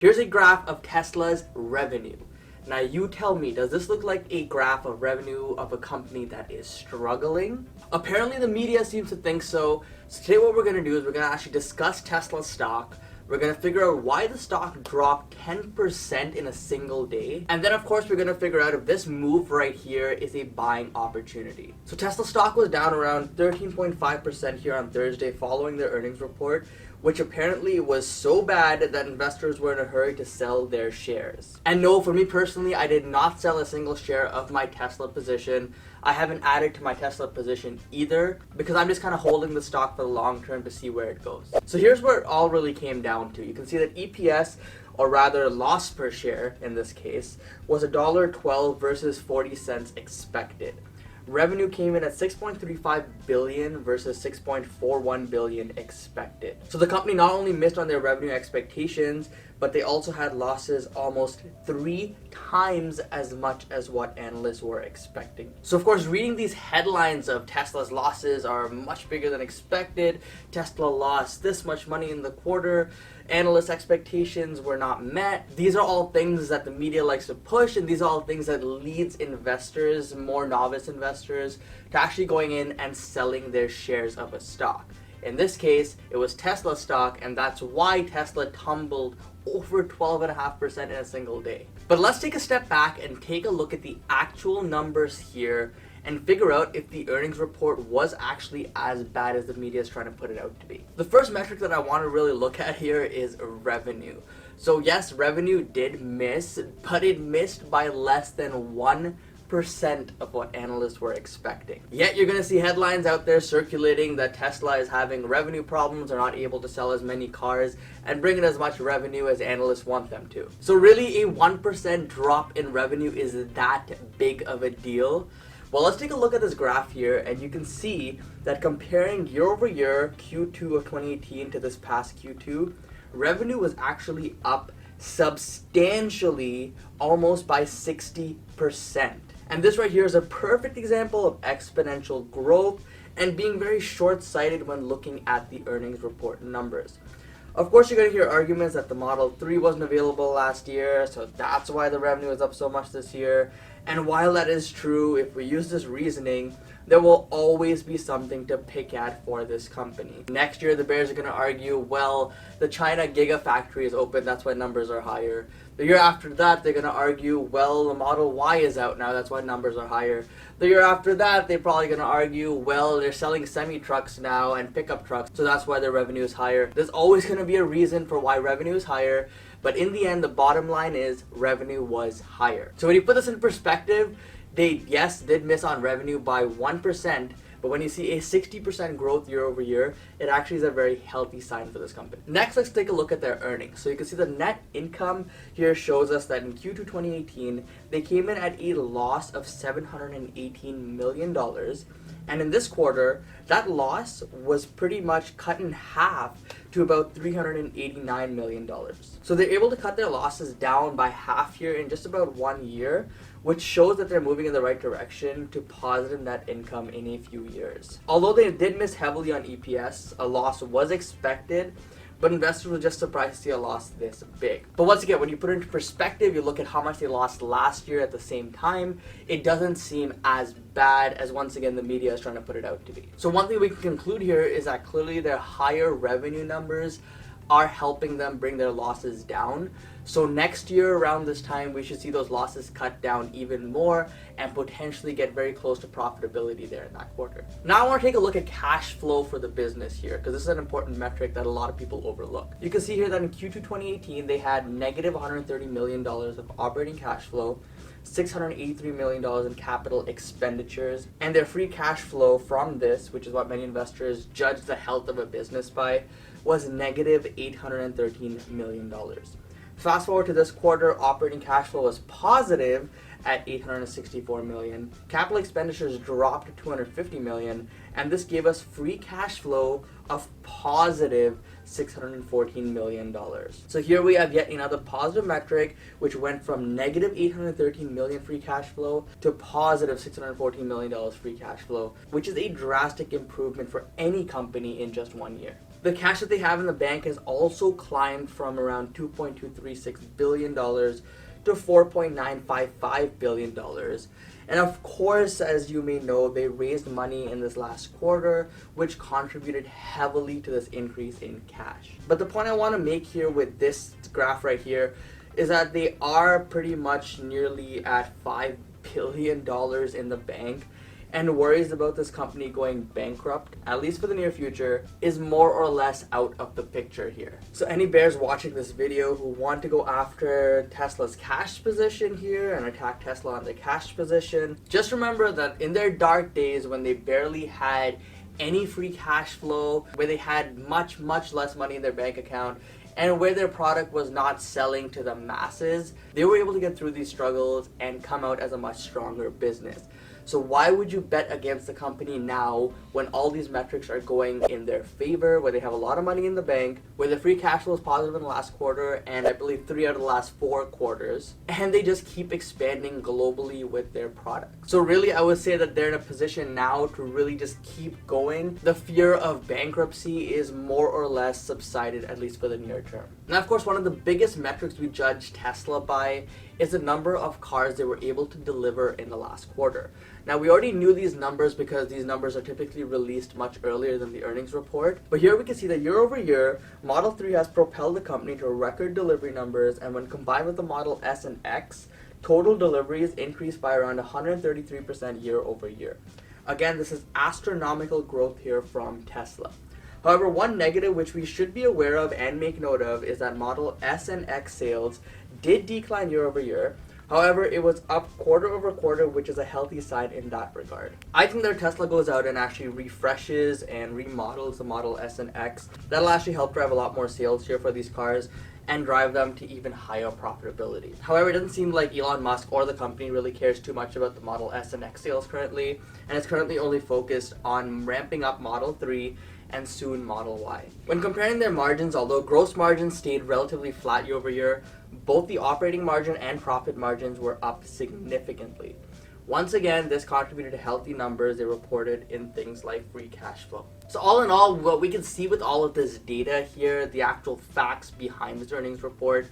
Here's a graph of Tesla's revenue. Now you tell me, does this look like a graph of revenue of a company that is struggling? Apparently the media seems to think so. So today what we're going to do is we're going to actually discuss Tesla stock. We're going to figure out why the stock dropped 10% in a single day. And then of course we're going to figure out if this move right here is a buying opportunity. So Tesla stock was down around 13.5% here on Thursday following their earnings report, which apparently was so bad that investors were in a hurry to sell their shares. And no, for me personally, I did not sell a single share of my Tesla position. I haven't added to my Tesla position either because I'm just kind of holding the stock for the long term to see where it goes. So here's where it all really came down to. You can see that EPS, or rather loss per share in this case, was $1.12 versus 40 cents expected. Revenue came in at $6.35 billion versus $6.41 billion expected. So the company not only missed on their revenue expectations, but they also had losses almost 3 times as much as what analysts were expecting. So of course, reading these headlines of Tesla's losses are much bigger than expected, Tesla lost this much money in the quarter, analyst expectations were not met. These are all things that the media likes to push, and these are all things that leads investors, more novice investors, to actually going in and selling their shares of a stock. In this case, it was Tesla stock, and that's why Tesla tumbled over 12.5% in a single day. But let's take a step back and take a look at the actual numbers here and figure out if the earnings report was actually as bad as the media is trying to put it out to be. The first metric that I want to really look at here is revenue. So yes, revenue did miss, but it missed by less than 1% of what analysts were expecting. Yet you're going to see headlines out there circulating that Tesla is having revenue problems, they're not able to sell as many cars and bring in as much revenue as analysts want them to. So really a 1% drop in revenue is that big of a deal? Well, let's take a look at this graph here, and you can see that comparing year over year, Q2 of 2018 to this past Q2, revenue was actually up substantially, almost by 60%. And this right here is a perfect example of exponential growth and being very short-sighted when looking at the earnings report numbers. Of course, you're going to hear arguments that the Model 3 wasn't available last year, so that's why the revenue is up so much this year. And while that is true, if we use this reasoning, there will always be something to pick at for this company. Next year, the bears are going to argue, well, the China Gigafactory is open, that's why numbers are higher. The year after that, they're going to argue, well, the Model Y is out now, that's why numbers are higher. The year after that, they're probably going to argue, well, they're selling semi-trucks now and pickup trucks, so that's why their revenue is higher. There's always going to be a reason for why revenue is higher, but in the end, the bottom line is revenue was higher. So when you put this in perspective, they, yes, did miss on revenue by 1%, but when you see a 60% growth year over year, it actually is a very healthy sign for this company. Next, let's take a look at their earnings. So you can see the net income here shows us that in Q2 2018, they came in at a loss of $718 million. And in this quarter, that loss was pretty much cut in half to about $389 million. So they're able to cut their losses down by half here in just about 1 year, which shows that they're moving in the right direction to positive net income in a few years. Although they did miss heavily on EPS, a loss was expected, but investors were just surprised to see a loss this big. But once again, when you put it into perspective, you look at how much they lost last year at the same time, it doesn't seem as bad as, once again, the media is trying to put it out to be. So one thing we can conclude here is that clearly their higher revenue numbers are helping them bring their losses down. So next year around this time, we should see those losses cut down even more and potentially get very close to profitability there in that quarter. Now I want to take a look at cash flow for the business here, because this is an important metric that a lot of people overlook. You can see here that in Q2 2018, they had negative $130 million of operating cash flow, $683 million in capital expenditures, and their free cash flow from this, which is what many investors judge the health of a business by, was negative $813 million. Fast forward to this quarter, operating cash flow was positive at $864 million. Capital expenditures dropped to $250 million, and this gave us free cash flow of positive $614 million. So here we have yet another positive metric, which went from negative $813 million free cash flow to positive $614 million free cash flow, which is a drastic improvement for any company in just 1 year. The cash that they have in the bank has also climbed from around $2.236 billion to $4.955 billion. And of course, as you may know, they raised money in this last quarter, which contributed heavily to this increase in cash. But the point I want to make here with this graph right here is that they are pretty much nearly at $5 billion in the bank, and worries about this company going bankrupt, at least for the near future, is more or less out of the picture here. So any bears watching this video who want to go after Tesla's cash position here and attack Tesla on the cash position, just remember that in their dark days when they barely had any free cash flow, where they had much less money in their bank account, and where their product was not selling to the masses, they were able to get through these struggles and come out as a much stronger business. So why would you bet against the company now when all these metrics are going in their favor, where they have a lot of money in the bank, where the free cash flow is positive in the last quarter, and I believe 3 out of the last 4 quarters, and they just keep expanding globally with their product? So really, I would say that they're in a position now to really just keep going. The fear of bankruptcy is more or less subsided, at least for the near term. Now, of course, one of the biggest metrics we judge Tesla by is the number of cars they were able to deliver in the last quarter. Now, we already knew these numbers because these numbers are typically released much earlier than the earnings report. But here we can see that year over year, Model 3 has propelled the company to record delivery numbers, and when combined with the Model S and X, total deliveries increased by around 133% year over year. Again, this is astronomical growth here from Tesla. However, one negative which we should be aware of and make note of is that Model S and X sales did decline year over year. However, it was up quarter over quarter, which is a healthy sign in that regard. I think that if Tesla goes out and actually refreshes and remodels the Model S and X, that'll actually help drive a lot more sales here for these cars and drive them to even higher profitability. However, it doesn't seem like Elon Musk or the company really cares too much about the Model S and X sales currently, and it's currently only focused on ramping up Model 3 and soon Model Y. When comparing their margins, although gross margins stayed relatively flat year over year, both the operating margin and profit margins were up significantly. Once again, this contributed to healthy numbers they reported in things like free cash flow. So all in all, what we can see with all of this data here, the actual facts behind this earnings report,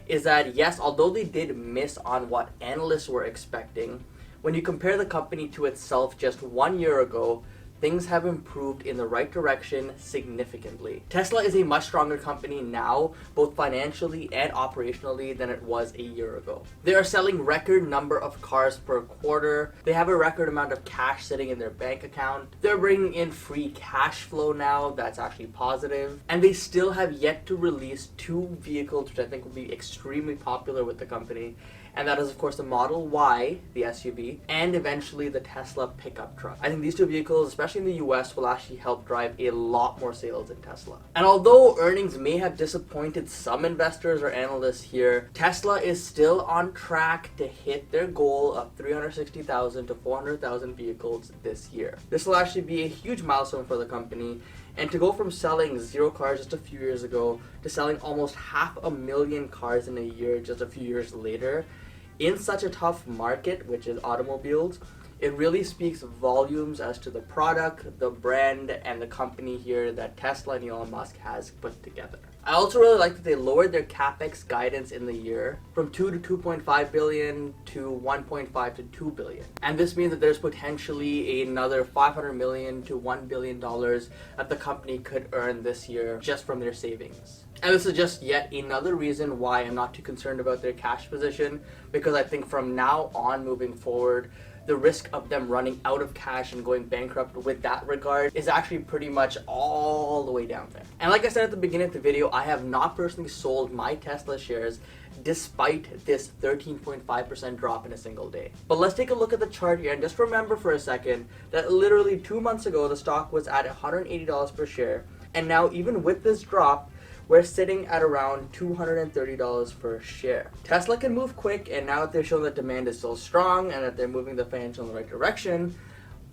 is that yes, although they did miss on what analysts were expecting, when you compare the company to itself just 1 year ago, things have improved in the right direction significantly. Tesla is a much stronger company now, both financially and operationally, than it was a year ago. They are selling record number of cars per quarter. They have a record amount of cash sitting in their bank account. They're bringing in free cash flow now that's actually positive. And they still have yet to release 2 vehicles, which I think will be extremely popular with the company. And that is, of course, the Model Y, the SUV, and eventually the Tesla pickup truck. I think these 2 vehicles, especially in the US, will actually help drive a lot more sales in Tesla. And although earnings may have disappointed some investors or analysts here, Tesla is still on track to hit their goal of 360,000 to 400,000 vehicles this year. This will actually be a huge milestone for the company. And to go from selling 0 cars just a few years ago to selling almost 500,000 cars in a year just a few years later, in such a tough market, which is automobiles, it really speaks volumes as to the product, the brand, and the company here that Tesla and Elon Musk has put together. I also really like that they lowered their capex guidance in the year from 2 to 2.5 billion to 1.5 to 2 billion. And this means that there's potentially another 500 million to $1 billion that the company could earn this year just from their savings. And this is just yet another reason why I'm not too concerned about their cash position, because I think from now on moving forward, the risk of them running out of cash and going bankrupt with that regard is actually pretty much all the way down there. And like I said at the beginning of the video, I have not personally sold my Tesla shares despite this 13.5% drop in a single day. But let's take a look at the chart here and just remember for a second that literally 2 months ago the stock was at $180 per share, and now even with this drop, we're sitting at around $230 per share. Tesla can move quick, and now that they're showing that demand is so strong and that they're moving the financial in the right direction,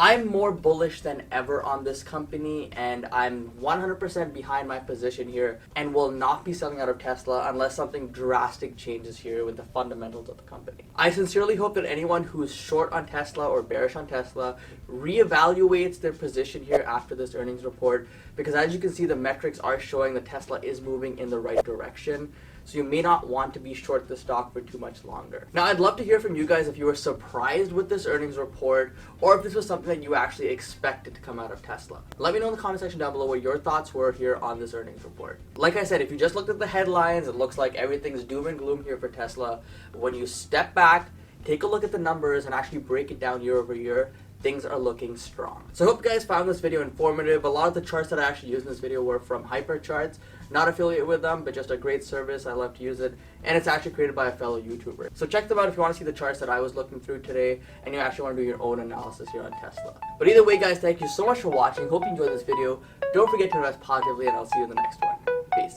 I'm more bullish than ever on this company, and I'm 100% behind my position here and will not be selling out of Tesla unless something drastic changes here with the fundamentals of the company. I sincerely hope that anyone who's short on Tesla or bearish on Tesla reevaluates their position here after this earnings report, because as you can see, the metrics are showing that Tesla is moving in the right direction. So you may not want to be short the stock for too much longer. Now, I'd love to hear from you guys if you were surprised with this earnings report or if this was something that you actually expected to come out of Tesla. Let me know in the comment section down below what your thoughts were here on this earnings report. Like I said, if you just looked at the headlines, it looks like everything's doom and gloom here for Tesla. When you step back, take a look at the numbers and actually break it down year over year, things are looking strong. So I hope you guys found this video informative. A lot of the charts that I actually used in this video were from HyperCharts. Not affiliated with them, but just a great service. I love to use it. And it's actually created by a fellow YouTuber. So check them out if you want to see the charts that I was looking through today and you actually want to do your own analysis here on Tesla. But either way, guys, thank you so much for watching. Hope you enjoyed this video. Don't forget to invest positively, and I'll see you in the next one. Peace.